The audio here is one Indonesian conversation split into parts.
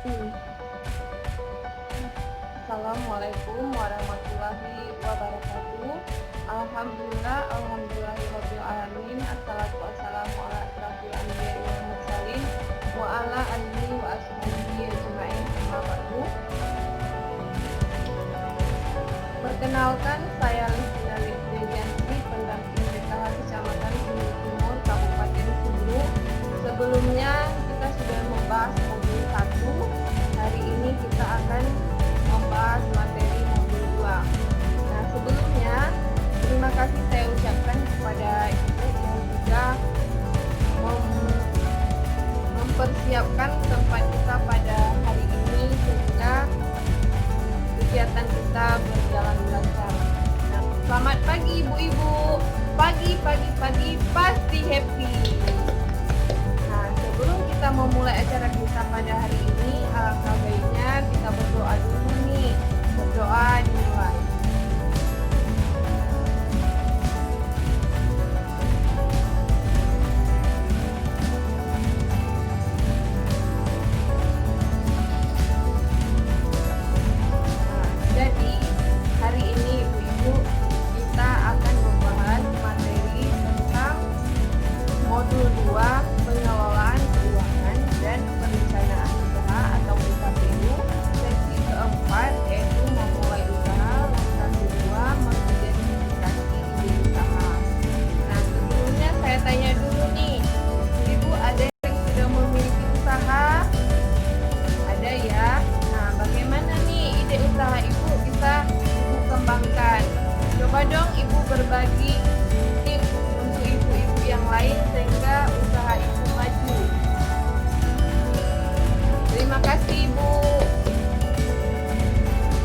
Hmm. Assalamualaikum warahmatullahi wabarakatuh. Alhamdulillahirabbil alamin. Assalatu wassalamu ala asyrofil anbiya'i wal mursalin wa ala alihi wa ashabihi ajmain. Amma ba'du. Perkenalkan, saya Listina Dejanti, pendamping PKH Kecamatan Sulu Timur, Kabupaten Sulu. Sebelumnya kita sudah membahas modul 1. Hari ini kita akan membahas materi modul 2. Nah, sebelumnya terima kasih saya ucapkan kepada Ibu yang juga mempersiapkan tempat kita pada hari ini sehingga kegiatan kita berjalan lancar. Nah, selamat pagi ibu-ibu. Pagi pasti happy. Nah, sebelum kita memulai acara kita pada hari ini, alangkah baiknya kita berdoa dulu nih. Berdoa dimulai. Jadi, hari ini ibu-ibu kita akan membahas materi tentang modul 2 pengelolaan keuangan dan perencanaan usaha atau PKPU, sesi keempat yaitu memulai usaha, langkah kedua mengidentifikasi ide usaha. Nah, sebelumnya saya tanya dulu nih, ibu ada yang sudah memiliki usaha? Ada ya? Nah, bagaimana nih ide usaha ibu bisa ibu kembangkan? Coba dong ibu berbagi tips untuk ibu-ibu yang lain sehingga usaha ibu maju. Terima kasih ibu.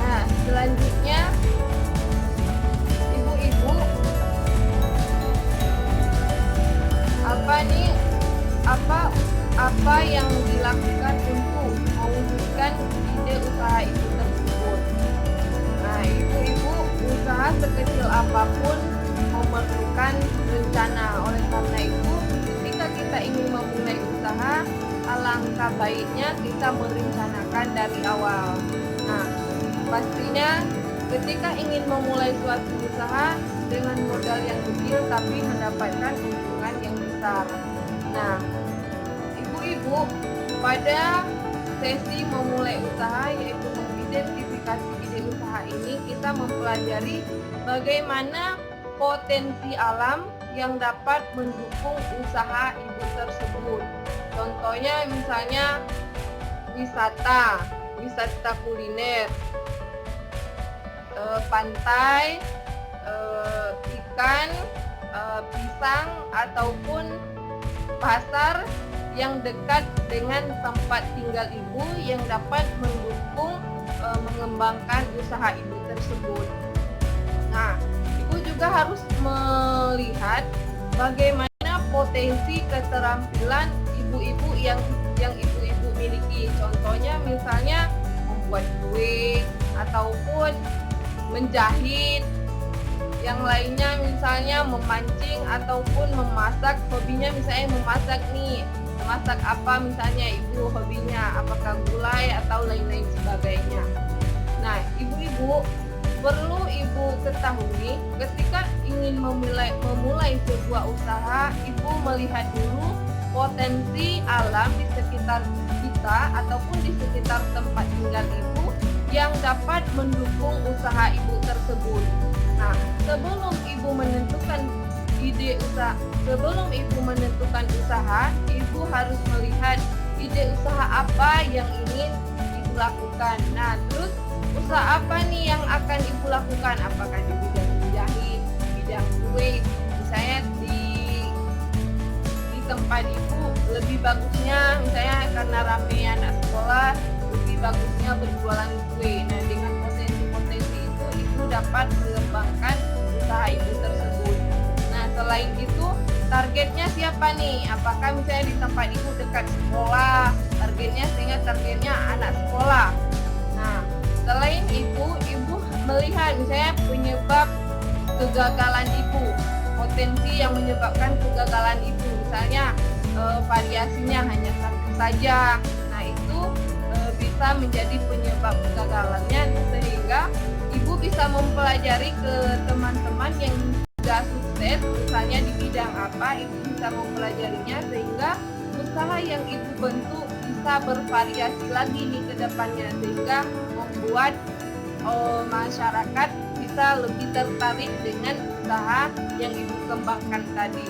Nah, selanjutnya ibu-ibu apa yang dilakukan untuk mewujudkan ide usaha ibu tersebut. Nah, ibu-ibu, usaha sekecil apapun memerlukan rencana. Oleh karena itu, ketika kita ingin memulai usaha, alangkah baiknya kita merencanakan dari awal. Nah, pastinya ketika ingin memulai suatu usaha dengan modal yang kecil tapi mendapatkan keuntungan yang besar. Nah, ibu-ibu, pada sesi memulai usaha yaitu mengidentifikasi ide usaha ini, kita mempelajari bagaimana potensi alam yang dapat mendukung usaha ibu tersebut. Contohnya misalnya wisata kuliner, pantai, ikan, pisang, ataupun pasar yang dekat dengan tempat tinggal ibu yang dapat mendukung mengembangkan usaha ibu tersebut. Nah, ibu juga harus melihat bagaimana potensi keterampilan ibu-ibu yang ibu-ibu miliki. Contohnya misalnya membuat kue ataupun menjahit. Yang lainnya misalnya memancing ataupun memasak. Hobinya misalnya memasak nih. Masak apa misalnya ibu hobinya, apakah gulai atau lain-lain sebagainya. Nah, ibu-ibu perlu ibu ketahui ketika ingin memulai sebuah usaha, ibu melihat dulu potensi alam di sekitar kita ataupun di sekitar tempat tinggal ibu yang dapat mendukung usaha ibu tersebut. Nah, sebelum ibu menentukan usaha, ibu harus melihat ide usaha apa yang ingin ibu lakukan. Nah, terus usaha apa nih yang akan ibu lakukan? Apakah di bidang menjahit, bidang kue? Misalnya di tempat ibu lebih bagusnya misalnya karena ramai anak sekolah, lebih bagusnya berjualan kue. Nah, dengan potensi-potensi itu ibu dapat mengembangkan usaha ibu tersebut. Nah, selain itu targetnya siapa nih? Apakah misalnya di tempat ibu dekat sekolah, targetnya anak sekolah. Nah, selain itu ibu melihat misalnya penyebab kegagalan ibu, potensi yang menyebabkan kegagalan ibu, misalnya variasinya hanya satu saja. Nah, itu bisa menjadi penyebab kegagalannya, sehingga ibu bisa mempelajari ke teman-teman yang sudah sukses misalnya di bidang apa, ibu bisa mempelajarinya sehingga usaha yang ibu bentuk bisa bervariasi lagi nih ke depannya, sehingga membuat masyarakat bisa lebih tertarik dengan usaha yang ibu kembangkan tadi.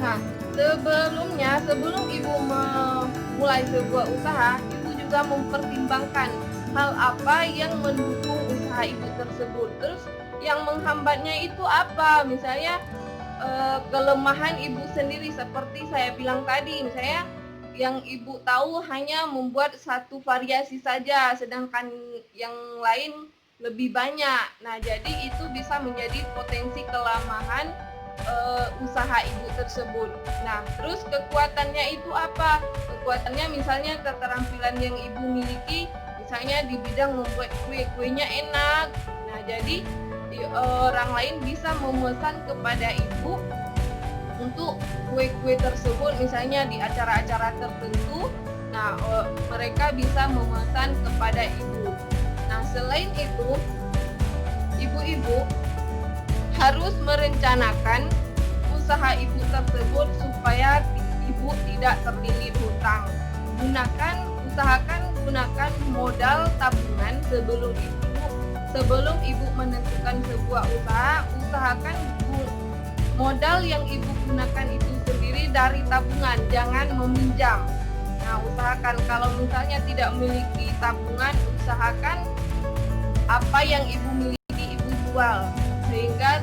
Nah, sebelum ibu memulai sebuah usaha, ibu juga mempertimbangkan hal apa yang mendukung usaha ibu tersebut. Terus yang menghambatnya itu apa? Misalnya kelemahan ibu sendiri, seperti saya bilang tadi, misalnya yang ibu tahu hanya membuat satu variasi saja, sedangkan yang lain lebih banyak. Nah, jadi itu bisa menjadi potensi kelemahan usaha ibu tersebut. Nah, terus kekuatannya itu apa? Kekuatannya misalnya keterampilan yang ibu miliki, misalnya di bidang membuat kue-kuenya enak. Nah, jadi orang lain bisa memesan kepada ibu untuk kue-kue tersebut, misalnya di acara-acara tertentu. Nah, mereka bisa memesan kepada ibu. Nah, selain itu, ibu-ibu harus merencanakan usaha ibu tersebut supaya ibu tidak terlilit hutang. Usahakan gunakan modal tabungan sebelum ibu menentukan sebuah usaha. Usahakan modal yang ibu gunakan itu sendiri dari tabungan, jangan meminjam. Nah, usahakan kalau misalnya tidak memiliki tabungan, usahakan apa yang ibu miliki ibu jual, sehingga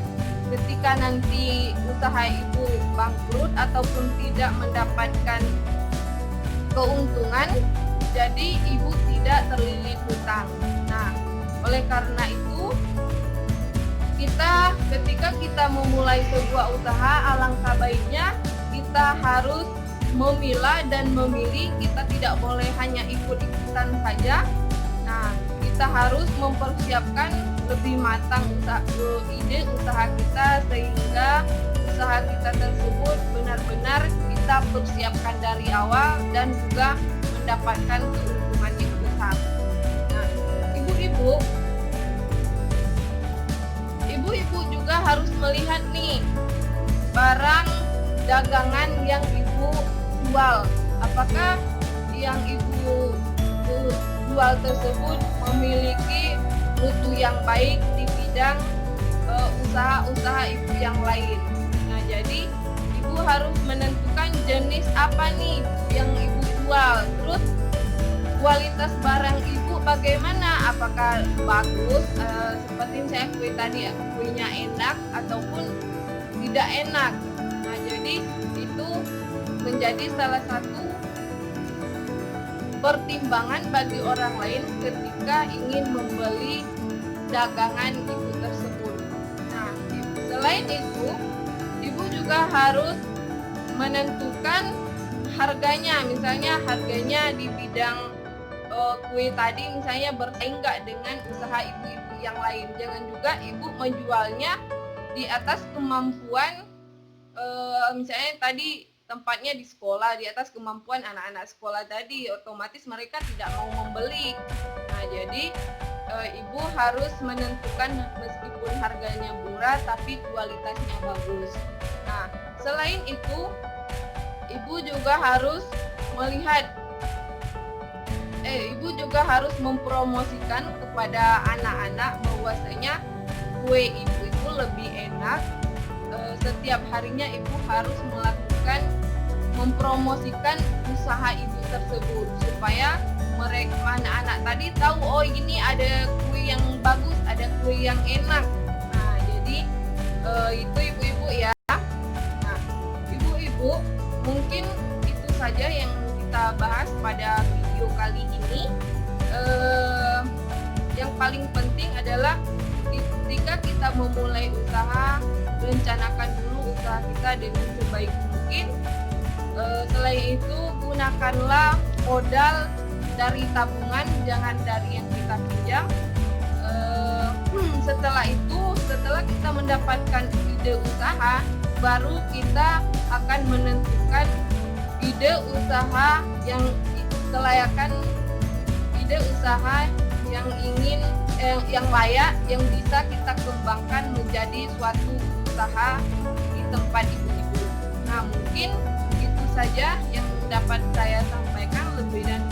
ketika nanti usaha ibu bangkrut ataupun tidak mendapatkan keuntungan, jadi ibu tidak terlilit hutang. Nah, oleh karena itu ketika kita memulai sebuah usaha, alangkah baiknya kita harus memilah dan memilih. Kita tidak boleh hanya ikut-ikutan saja. Nah, kita harus mempersiapkan lebih matang ide usaha kita, sehingga usaha kita tersebut benar-benar kita persiapkan dari awal dan juga mendapatkan keuntungan yang besar. Nah, ibu-ibu juga harus melihat nih barang dagangan yang ibu jual, apakah yang ibu jual tersebut memiliki mutu yang baik di bidang usaha-usaha ibu yang lain. Nah, jadi ibu harus menentukan jenis apa nih yang ibu jual, terus kualitas barang ibu bagaimana, apakah bagus seperti saya kue tadi ya, kuenya enak ataupun tidak enak. Nah, jadi itu menjadi salah satu pertimbangan bagi orang lain ketika ingin membeli dagangan ibu tersebut. Nah, selain itu, ibu juga harus menentukan harganya. Misalnya harganya di bidang kue tadi misalnya bersaing nggak dengan usaha ibu-ibu yang lain. Jangan juga ibu menjualnya di atas kemampuan, misalnya tadi tempatnya di sekolah, di atas kemampuan anak-anak sekolah tadi, otomatis mereka tidak mau membeli. Nah, jadi ibu harus menentukan meskipun harganya murah tapi kualitasnya bagus. Nah, selain itu, ibu juga harus mempromosikan kepada anak-anak bahwasanya kue ibu itu lebih enak. Setiap harinya ibu harus mempromosikan usaha ibu tersebut supaya mereka anak-anak tadi tahu, oh ini ada kue yang bagus, ada kue yang enak. Nah, jadi itu ibu-ibu ya. Nah, ibu-ibu, mungkin itu saja yang kita bahas pada video kali ini. Yang paling penting adalah ketika kita memulai usaha, rencanakan dulu usaha kita dengan sebaik mungkin. Selain itu, gunakanlah modal dari tabungan, jangan dari yang kita pinjam. Setelah kita mendapatkan ide usaha, baru kita akan menentukan ide usaha usaha yang yang layak yang bisa kita kembangkan menjadi suatu usaha di tempat ibu-ibu. Nah, mungkin itu saja yang dapat saya sampaikan. Lebih dan